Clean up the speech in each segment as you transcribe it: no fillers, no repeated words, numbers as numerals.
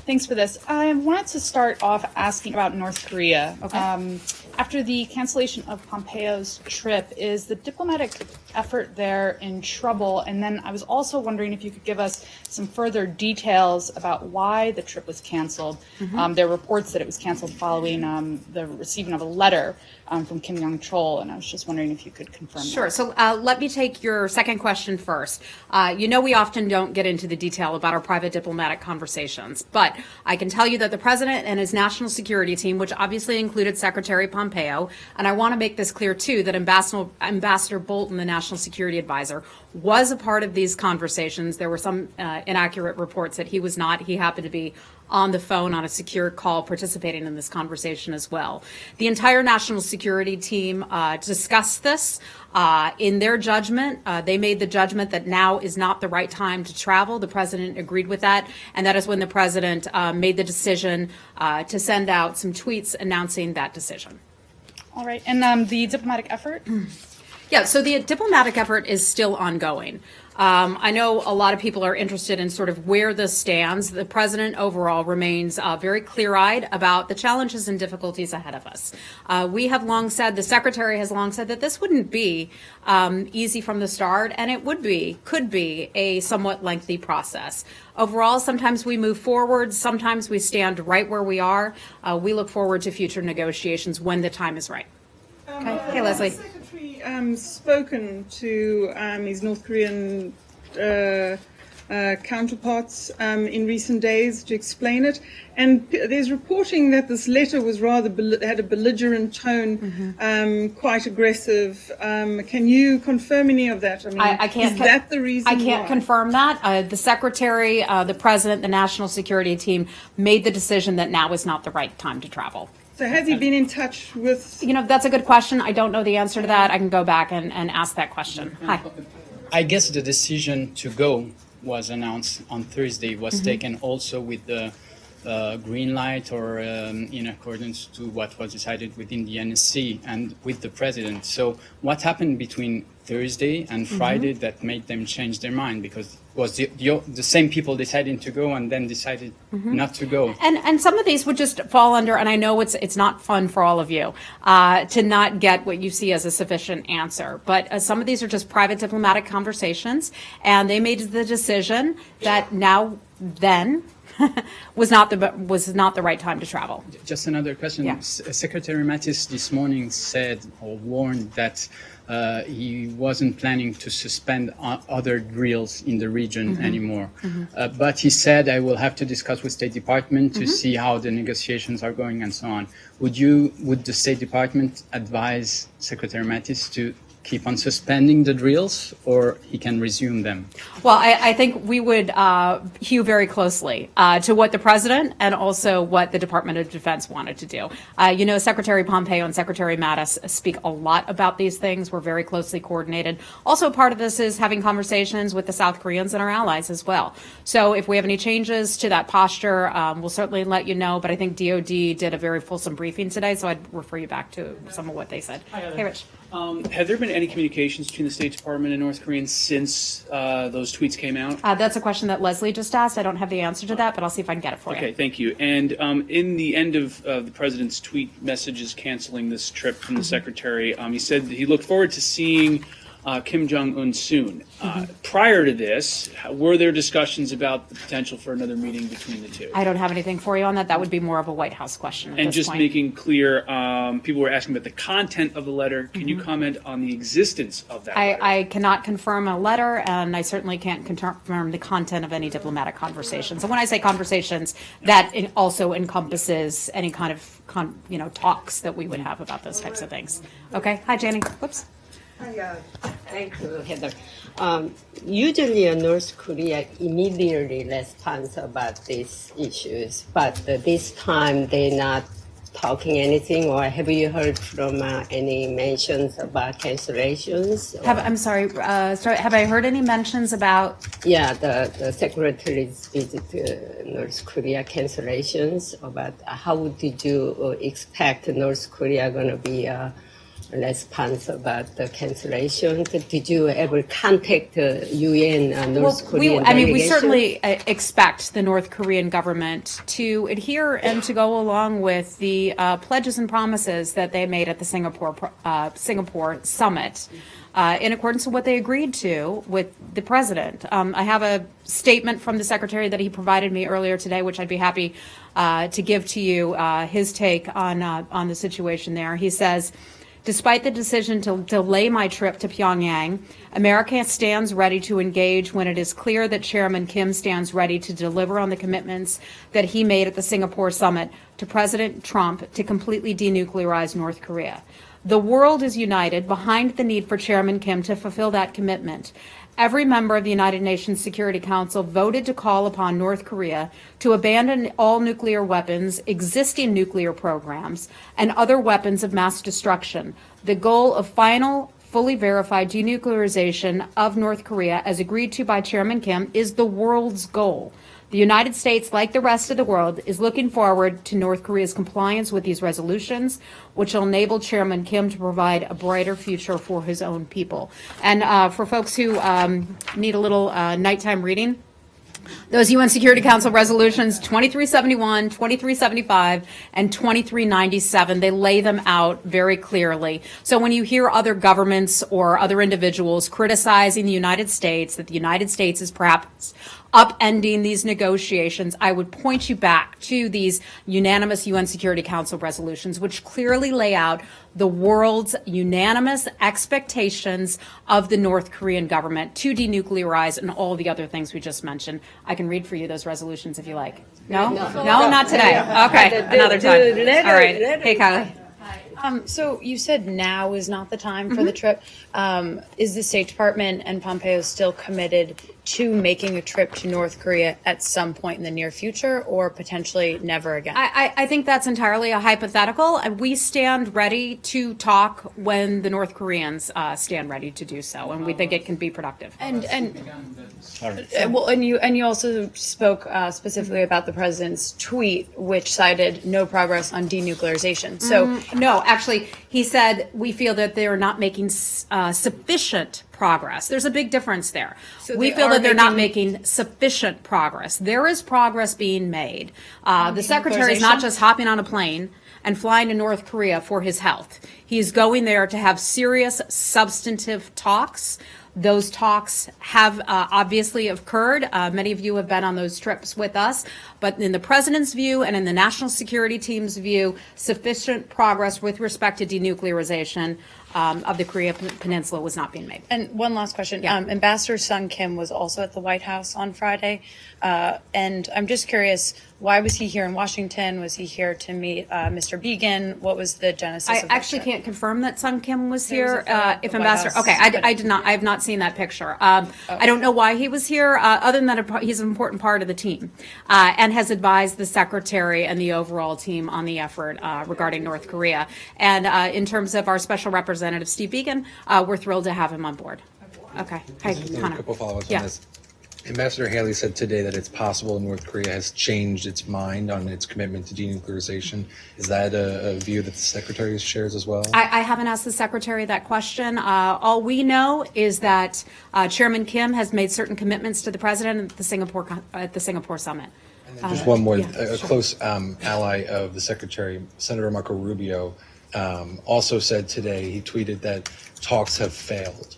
Thanks for this. I wanted to start off asking about North Korea. Okay. After the cancellation of Pompeo's trip, is the diplomatic effort there in trouble? And then I was also wondering if you could give us some further details about why the trip was canceled. There are reports that it was canceled following the receiving of a letter from Kim Yong-chol, and I was just wondering if you could confirm Sure. that. So let me take your second question first. We often don't get into the detail about our private diplomatic conversations, but I can tell you that the president and his national security team, which obviously included Secretary Pompeo, and I want to make this clear too, that Ambassador Bolton, the national security advisor, was a part of these conversations. There were some inaccurate reports that he was not. He happened to be on the phone on a secure call participating in this conversation as well. The entire national security team discussed this. In their judgment, they made the judgment that now is not the right time to travel. The president agreed with that, and that is when the president made the decision to send out some tweets announcing that decision. All right. And the diplomatic effort? Yeah, so the diplomatic effort is still ongoing. I know a lot of people are interested in sort of where this stands. The president overall remains very clear-eyed about the challenges and difficulties ahead of us. We have long said, the secretary has long said that this wouldn't be easy from the start, and it could be a somewhat lengthy process. Overall, sometimes we move forward, sometimes we stand right where we are. We look forward to future negotiations when the time is right. Okay. Hey, Leslie. Has the Secretary spoken to his North Korean counterparts in recent days to explain it? And there's reporting that this letter was had a belligerent tone, quite aggressive. Can you confirm any of that? I mean, I can't. Is that the reason? I can't why? confirm that. The secretary, the president, the national security team made the decision that now is not the right time to travel. So has he been in touch with? That's a good question. I don't know the answer to that. I can go back and ask that question. Hi. I guess the decision to go was announced on Thursday, was taken also with the green light or in accordance to what was decided within the NSC and with the president. So what happened between Thursday and Friday that made them change their mind? Because it was the same people deciding to go and then decided not to go. And some of these would just fall under, and I know it's not fun for all of you to not get what you see as a sufficient answer, but some of these are just private diplomatic conversations, and they made the decision that then was not the right time to travel. Just another question. Yeah. Secretary Mattis this morning said or warned that he wasn't planning to suspend other drills in the region anymore. But he said, I will have to discuss with State Department to see how the negotiations are going and so on. Would the State Department advise Secretary Mattis to keep on suspending the drills, or he can resume them? Well, I think we would hew very closely to what the president and also what the Department of Defense wanted to do. Secretary Pompeo and Secretary Mattis speak a lot about these things. We're very closely coordinated. Also, part of this is having conversations with the South Koreans and our allies as well. So if we have any changes to that posture, we'll certainly let you know. But I think DOD did a very fulsome briefing today, so I'd refer you back to some of what they said. Hey, Rich. Have there been any communications between the State Department and North Koreans since those tweets came out? That's a question that Leslie just asked. I don't have the answer to that, but I'll see if I can get it for you. Okay, thank you. And in the end of the president's tweet messages canceling this trip from the secretary, he said that he looked forward to seeing Kim Jong-un soon. Prior to this, were there discussions about the potential for another meeting between the two? I don't have anything for you on that. That would be more of a White House question at and this just point. making clear, people were asking about the content of the letter. Can you comment on the existence of that letter? I cannot confirm a letter, and I certainly can't confirm the content of any diplomatic conversations. And when I say conversations, that also encompasses any kind of talks that we would have about those types of things. Okay. Hi, Janie. Whoops. Hi, thank you, Heather. Usually, North Korea immediately responds about these issues, but this time they're not talking anything. Or have you heard from any mentions about cancellations? I'm sorry. Have I heard any mentions about? Yeah, the secretary's visit to North Korea cancellations. About how did you expect North Korea going to be response about the cancellation? Did you ever contact the UN North Korean we delegation? certainly expect the North Korean government to adhere and to go along with the pledges and promises that they made at the Singapore summit. In accordance with what they agreed to with the president. I have a statement from the secretary that he provided me earlier today, which I'd be happy to give to you his take on the situation there. He says, despite the decision to delay my trip to Pyongyang, America stands ready to engage when it is clear that Chairman Kim stands ready to deliver on the commitments that he made at the Singapore summit to President Trump to completely denuclearize North Korea. The world is united behind the need for Chairman Kim to fulfill that commitment. Every member of the United Nations Security Council voted to call upon North Korea to abandon all nuclear weapons, existing nuclear programs, and other weapons of mass destruction. The goal of final, fully verified denuclearization of North Korea, as agreed to by Chairman Kim, is the world's goal. The United States, like the rest of the world, is looking forward to North Korea's compliance with these resolutions, which will enable Chairman Kim to provide a brighter future for his own people. And for folks who need a little nighttime reading, those UN Security Council resolutions 2371, 2375, and 2397, they lay them out very clearly. So when you hear other governments or other individuals criticizing the United States, that the United States is perhaps upending these negotiations, I would point you back to these unanimous UN Security Council resolutions, which clearly lay out the world's unanimous expectations of the North Korean government to denuclearize and all the other things we just mentioned. I can read for you those resolutions if you like. No, not today. Okay, another time. All right. Hey, Kylie. So you said now is not the time for the trip. Is the State Department and Pompeo still committed to making a trip to North Korea at some point in the near future, or potentially never again? I think that's entirely a hypothetical. We stand ready to talk when the North Koreans stand ready to do so, and we think it can be productive. And you also spoke specifically about the president's tweet, which cited no progress on denuclearization. So no, actually, he said we feel that they are not making sufficient progress. There's a big difference there. So we feel that they're not making sufficient progress. There is progress being made. The secretary is not just hopping on a plane and flying to North Korea for his health. He's going there to have serious, substantive talks. Those talks have obviously occurred. Many of you have been on those trips with us. But in the president's view and in the national security team's view, sufficient progress with respect to denuclearization of the Korea Peninsula was not being made. And one last question. Yeah. Ambassador Sung Kim was also at the White House on Friday. And I'm just curious, why was he here in Washington? Was he here to meet Mr. Began? What was the genesis I of that actually trip? can't confirm that Sung Kim was There was here. a photo of If the White Ambassador, House, okay, but I did not. I have not seen that picture. I don't know why he was here, other than that he's an important part of the team, and has advised the secretary and the overall team on the effort regarding North Korea. And in terms of our special representative Steve Began, we're thrilled to have him on board. Okay, hi, A Connor. couple follow-ups Yeah. on this. Ambassador Haley said today that it's possible North Korea has changed its mind on its commitment to denuclearization. Is that a view that the Secretary shares as well? I haven't asked the Secretary that question. All we know is that Chairman Kim has made certain commitments to the President at the Singapore summit. Just one more. Yeah, A close ally of the Secretary, Senator Marco Rubio, also said today, he tweeted that talks have failed.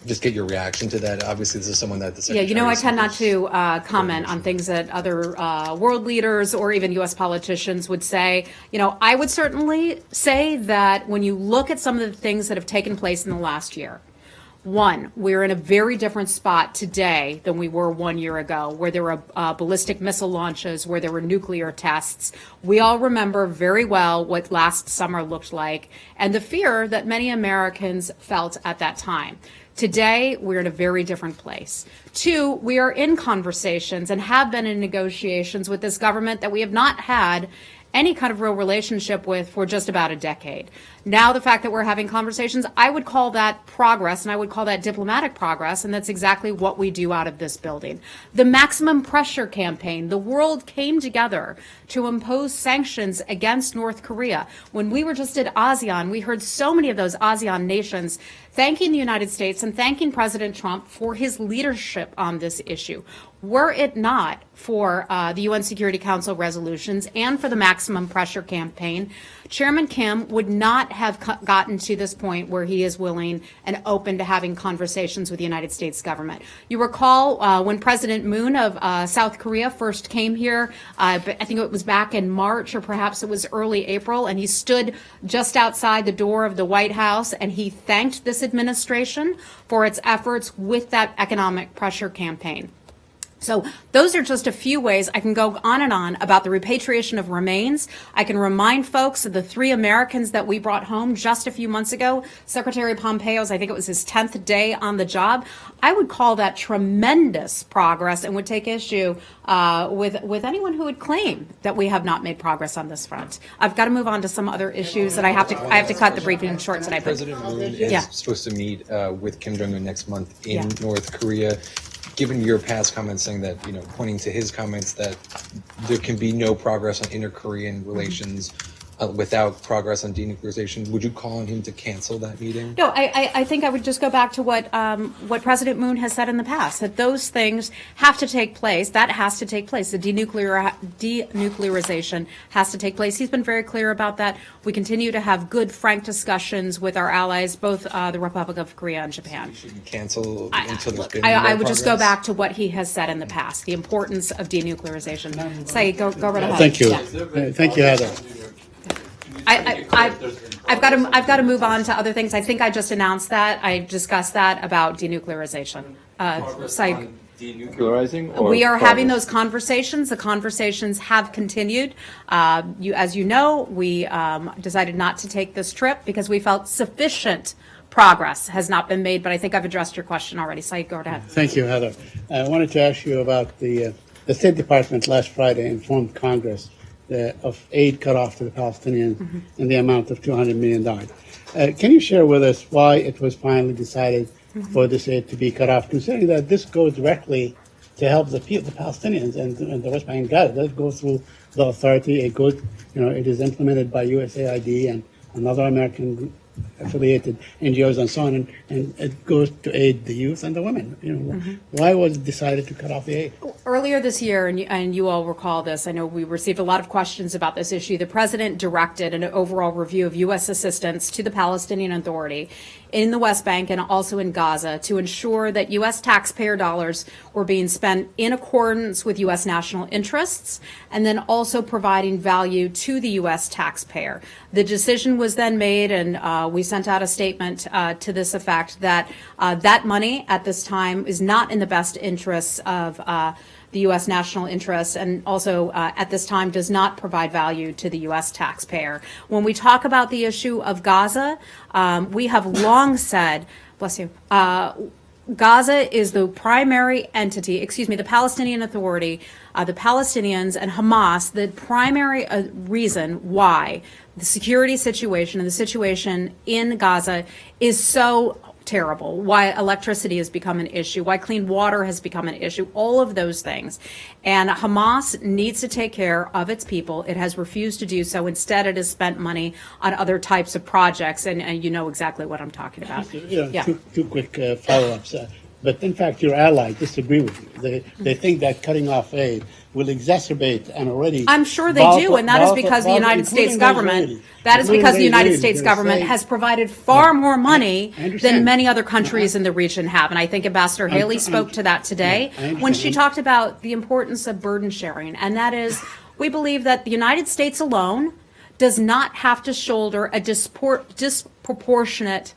Just get your reaction to that. Obviously, this is someone that the Secretary I is tend not to comment on things that other world leaders or even U.S. politicians would say. I would certainly say that when you look at some of the things that have taken place in the last year, one, we're in a very different spot today than we were 1 year ago, where there were ballistic missile launches, where there were nuclear tests. We all remember very well what last summer looked like and the fear that many Americans felt at that time. Today, we're in a very different place. Two, we are in conversations and have been in negotiations with this government that we have not had any kind of real relationship with for just about a decade. Now, the fact that we're having conversations, I would call that progress, and I would call that diplomatic progress, and that's exactly what we do out of this building. The maximum pressure campaign, the world came together to impose sanctions against North Korea. When we were just at ASEAN, we heard so many of those ASEAN nations thanking the United States and thanking President Trump for his leadership on this issue. Were it not for the UN Security Council resolutions and for the maximum pressure campaign, Chairman Kim would not have gotten to this point where he is willing and open to having conversations with the United States government. You recall when President Moon of South Korea first came here, I think it was back in March or perhaps it was early April, and he stood just outside the door of the White House and he thanked this administration for its efforts with that economic pressure campaign. So those are just a few ways. I can go on and on about the repatriation of remains. I can remind folks of the 3 Americans that we brought home just a few months ago. Secretary Pompeo's, I think it was his 10th day on the job. I would call that tremendous progress and would take issue with anyone who would claim that we have not made progress on this front. I've got to move on to some other issues, and I have to cut the briefing short tonight. President Moon is supposed to meet with Kim Jong-un next month in North Korea. Given your past comments saying that, pointing to his comments that there can be no progress on inter-Korean relations without progress on denuclearization, would you call on him to cancel that meeting? No, I think I would just go back to what President Moon has said in the past, that those things have to take place. That has to take place. The denuclearization has to take place. He's been very clear about that. We continue to have good, frank discussions with our allies, both the Republic of Korea and Japan. You shouldn't cancel until there's been I would progress? just go back to what he has said in the past, the importance of denuclearization. Saeed, go right ahead. Thank you. Yeah. Thank you, Heather. I've got to move on to other things. I think I just announced that. I discussed that about denuclearization. Saeed. Denuclearizing? Or We are having progress? those conversations. The conversations have continued. As you know, we decided not to take this trip because we felt sufficient progress has not been made, but I think I've addressed your question already. Saeed, go ahead. Thank you, Heather. I wanted to ask you about the State Department last Friday informed Congress of aid cut off to the Palestinians in the amount of $200 million. Can you share with us why it was finally decided for this aid to be cut off, considering that this goes directly to help the Palestinians and the West Bank and Gaza? It does go through the authority. It goes, it is implemented by USAID and another American affiliated NGOs and so on, and it goes to aid the youth and the women. Why was it decided to cut off the aid? Earlier this year, and you all recall this, I know we received a lot of questions about this issue, the president directed an overall review of U.S. assistance to the Palestinian Authority in the West Bank and also in Gaza to ensure that U.S. taxpayer dollars were being spent in accordance with U.S. national interests and then also providing value to the U.S. taxpayer. The decision was then made, and we sent out a statement to this effect that that money at this time is not in the best interests of the U.S. national interests, and also at this time does not provide value to the U.S. taxpayer. When we talk about the issue of Gaza, we have long said, bless you, Gaza is the primary entity, the Palestinian Authority, the Palestinians and Hamas, the primary reason why the security situation and the situation in Gaza is so terrible, why electricity has become an issue, why clean water has become an issue, all of those things. And Hamas needs to take care of its people. It has refused to do so. Instead, it has spent money on other types of projects, and you know exactly what I'm talking about. Two quick follow-ups. But in fact, your allies disagree with you. They think that cutting off aid will exacerbate an already. I'm sure they do, and that is because the United States government. That is because the United States government has provided far more money than many other countries in the region have, and I think Ambassador Haley spoke to that today when she talked about the importance of burden sharing, and that is, we believe that the United States alone does not have to shoulder a disproportionate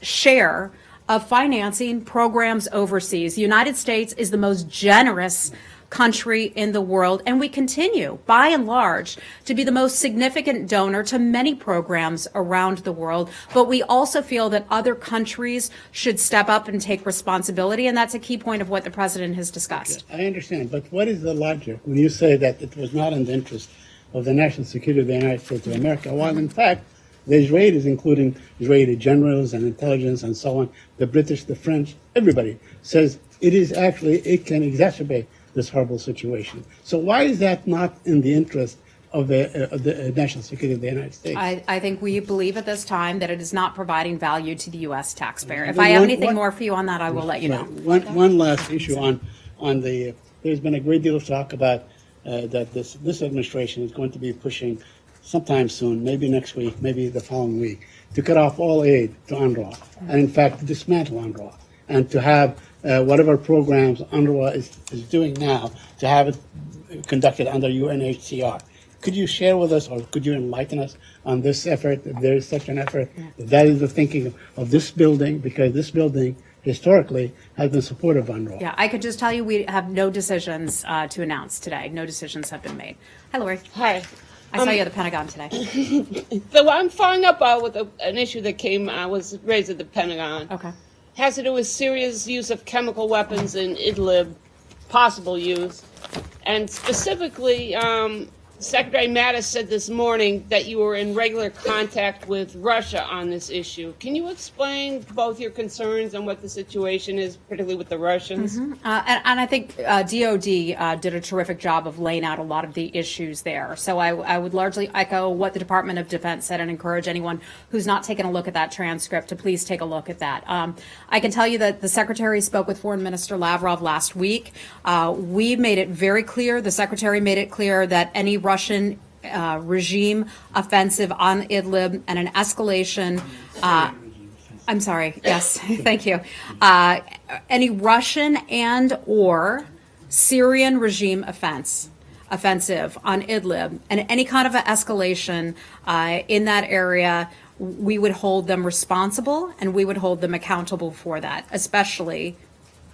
share of financing programs overseas. The United States is the most generous country in the world, and we continue, by and large, to be the most significant donor to many programs around the world. But we also feel that other countries should step up and take responsibility, and that's a key point of what the president has discussed. Okay, I understand, but what is the logic when you say that it was not in the interest of the national security of the United States of America, while in fact the Israelis, including Israeli generals and intelligence and so on, the British, the French, everybody says it can exacerbate this horrible situation. So why is that not in the interest of the national security of the United States? I think we believe at this time that it is not providing value to the U.S. taxpayer. If I have anything more for you on that, I will let you know. One last issue on the. There's been a great deal of talk about that this administration is going to be pushing sometime soon, maybe next week, maybe the following week, to cut off all aid to UNRWA, and in fact to dismantle UNRWA, and to have whatever programs UNRWA is doing now, to have it conducted under UNHCR. Could you share with us, or could you enlighten us on this effort, if there is such an effort, if that is the thinking of this building, because this building historically has been supportive of UNRWA? Yeah, I could just tell you we have no decisions to announce today. No decisions have been made. Hi, Lori. Hi. I saw you at the Pentagon today. So I'm following up with an issue that was raised at the Pentagon. Okay. Has to do with Syria's use of chemical weapons in Idlib, possible use, and specifically, Secretary Mattis said this morning that you were in regular contact with Russia on this issue. Can you explain both your concerns and what the situation is, particularly with the Russians? And I think DOD did a terrific job of laying out a lot of the issues there. So I would largely echo what the Department of Defense said and encourage anyone who's not taken a look at that transcript to please take a look at that. I can tell you that the Secretary spoke with Foreign Minister Lavrov last week. We made it very clear, the Secretary made it clear that any Russian regime offensive on Idlib and an escalation. I'm sorry. Yes, thank you. Any Russian and or Syrian regime offensive on Idlib and any kind of an escalation in that area, we would hold them responsible and we would hold them accountable for that,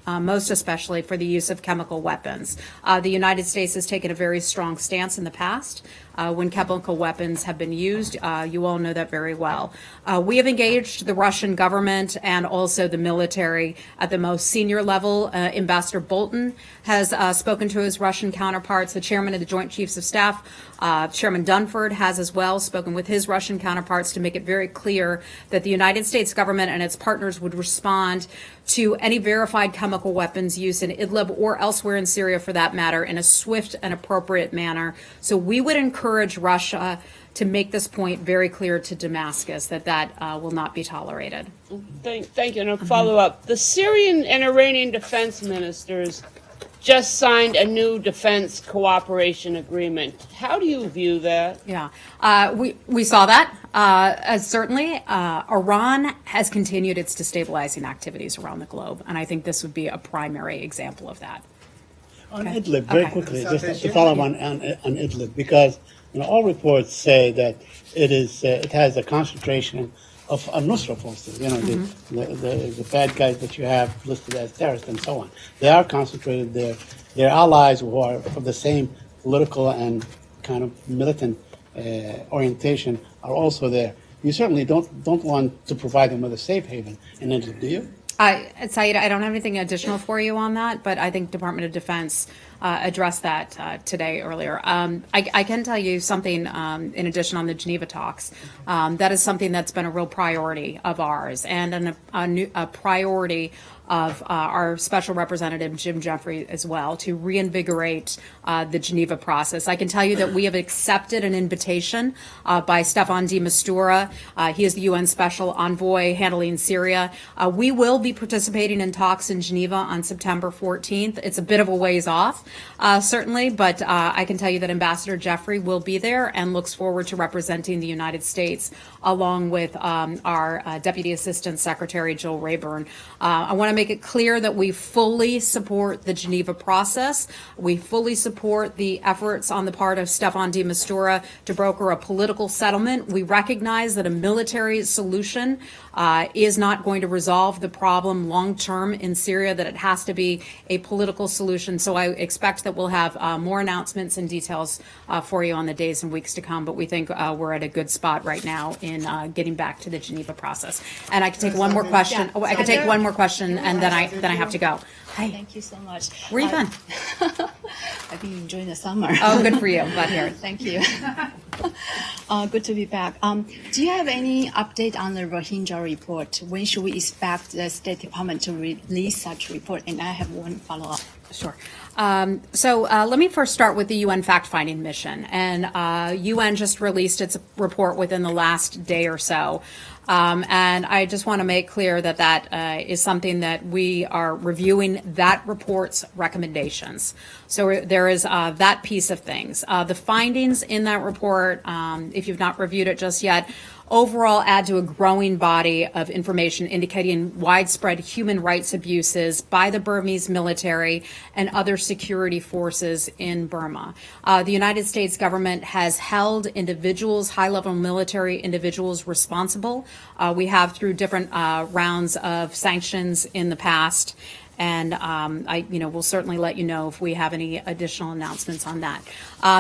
most especially for the use of chemical weapons. The United States has taken a very strong stance in the past when chemical weapons have been used. You all know that very well. We have engaged the Russian government and also the military at the most senior level. Ambassador Bolton has spoken to his Russian counterparts. The chairman of the Joint Chiefs of Staff, Chairman Dunford, has as well spoken with his Russian counterparts to make it very clear that the United States government and its partners would respond to any verified chemical weapons use in Idlib or elsewhere in Syria, for that matter, in a swift and appropriate manner. So we would encourage Russia to make this point very clear to Damascus that will not be tolerated. Thank you. And a follow-up. The Syrian and Iranian defense ministers just signed a new defense cooperation agreement. How do you view that? Yeah, we saw that. Certainly, Iran has continued its destabilizing activities around the globe, and I think this would be a primary example of that. On Idlib, very quickly, just to follow on Idlib, because all reports say that it has a concentration of al-Nusra forces, the bad guys that you have listed as terrorists and so on. They are concentrated there. Their allies who are of the same political and kind of militant orientation are also there. You certainly don't want to provide them with a safe haven in Idlib, do you? Saeed, I don't have anything additional for you on that, but I think Department of Defense addressed that today earlier. I can tell you something in addition on the Geneva talks. That is something that's been a real priority of ours and a priority of our special representative, Jim Jeffrey, as well, to reinvigorate the Geneva process. I can tell you that we have accepted an invitation by Staffan de Mistura. He is the UN Special Envoy handling Syria. We will be participating in talks in Geneva on September 14th. It's a bit of a ways off, certainly, but I can tell you that Ambassador Jeffrey will be there and looks forward to representing the United States along with our Deputy Assistant Secretary, Joel Rayburn. I want to make it clear that we fully support the Geneva process. We fully support the efforts on the part of Staffan de Mistura to broker a political settlement. We recognize that a military solution is not going to resolve the problem long term in Syria, that it has to be a political solution. So I expect expect that we'll have more announcements and details for you on the days and weeks to come, but we think we're at a good spot right now in getting back to the Geneva process. And I can take one more question. Oh, I can take one more question, and then I have to go. Hi. Thank you so much. Where you been? I've been enjoying the summer. Oh, good for you. Glad to hear it. Thank you. Good to be back. Do you have any update on the Rohingya report? When should we expect the State Department to release such report? And I have one follow-up. Sure. So let me first start with the UN fact-finding mission. And UN just released its report within the last day or so. And I just want to make clear that that is something that we are reviewing that report's recommendations. So there is that piece of things. The findings in that report, if you've not reviewed it just yet, overall add to a growing body of information indicating widespread human rights abuses by the Burmese military and other security forces in Burma. The United States government has held individuals, high-level military individuals, responsible. We have through different rounds of sanctions in the past. And we'll certainly let you know if we have any additional announcements on that.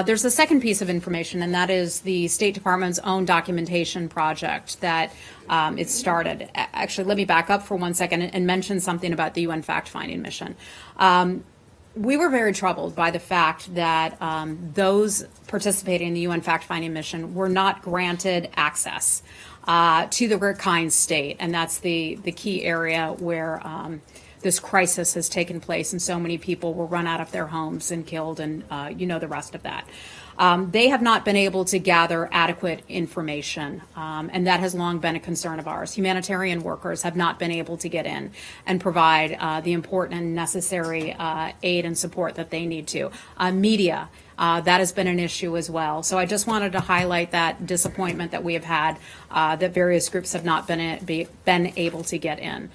There's a second piece of information, and that is the State Department's own documentation project that it started. Actually, let me back up for 1 second and mention something about the UN fact-finding mission. We were very troubled by the fact that those participating in the UN fact-finding mission were not granted access to the Rakhine State, and that's the key area where this crisis has taken place, and so many people were run out of their homes and killed, and the rest of that. They have not been able to gather adequate information, and that has long been a concern of ours. Humanitarian workers have not been able to get in and provide the important and necessary aid and support that they need to. Media. That has been an issue as well. So I just wanted to highlight that disappointment that we have had, that various groups have not been able to get in.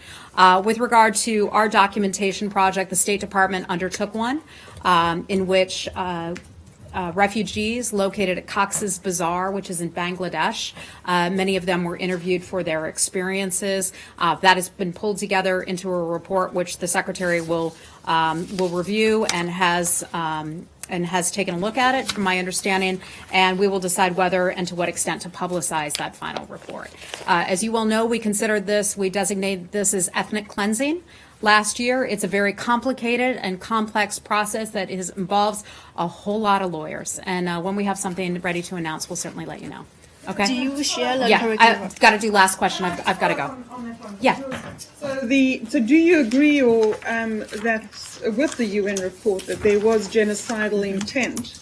With regard to our documentation project, the State Department undertook one in which refugees located at Cox's Bazar, which is in Bangladesh. Many of them were interviewed for their experiences. That has been pulled together into a report which the Secretary will review and has taken a look at it, from my understanding, and we will decide whether and to what extent to publicize that final report. As you well know, we designated this as ethnic cleansing last year. It's a very complicated and complex process that involves a whole lot of lawyers. And when we have something ready to announce, we'll certainly let you know. Okay? Do you share the curriculum? I've got to do last question. I've got to go. Yeah. So do you agree or that with the UN report that there was genocidal intent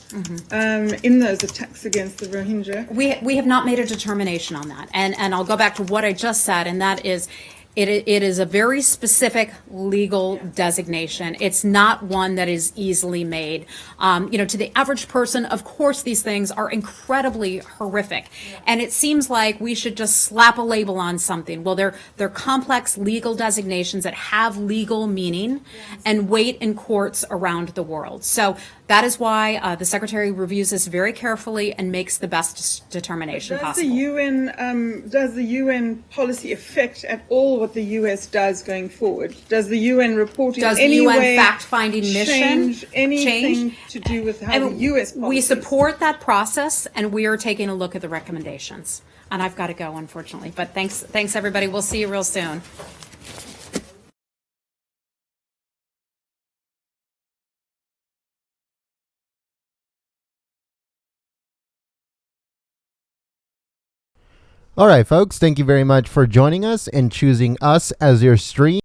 in those attacks against the Rohingya? We have not made a determination on that. And I'll go back to what I just said, and that is it is a very specific legal designation. It's not one that is easily made. To the average person, of course, these things are incredibly horrific. And it seems like we should just slap a label on something. Well, they're complex legal designations that have legal meaning and weight in courts around the world. So that is why the Secretary reviews this very carefully and makes the best determination possible. Does the UN policy affect at all what the U.S. does going forward? Does the UN reporting in any way the UN fact-finding mission change anything to do with how the U.S. policy? We support that process, and we are taking a look at the recommendations. And I've got to go, unfortunately. But thanks everybody. We'll see you real soon. All right, folks, thank you very much for joining us and choosing us as your stream.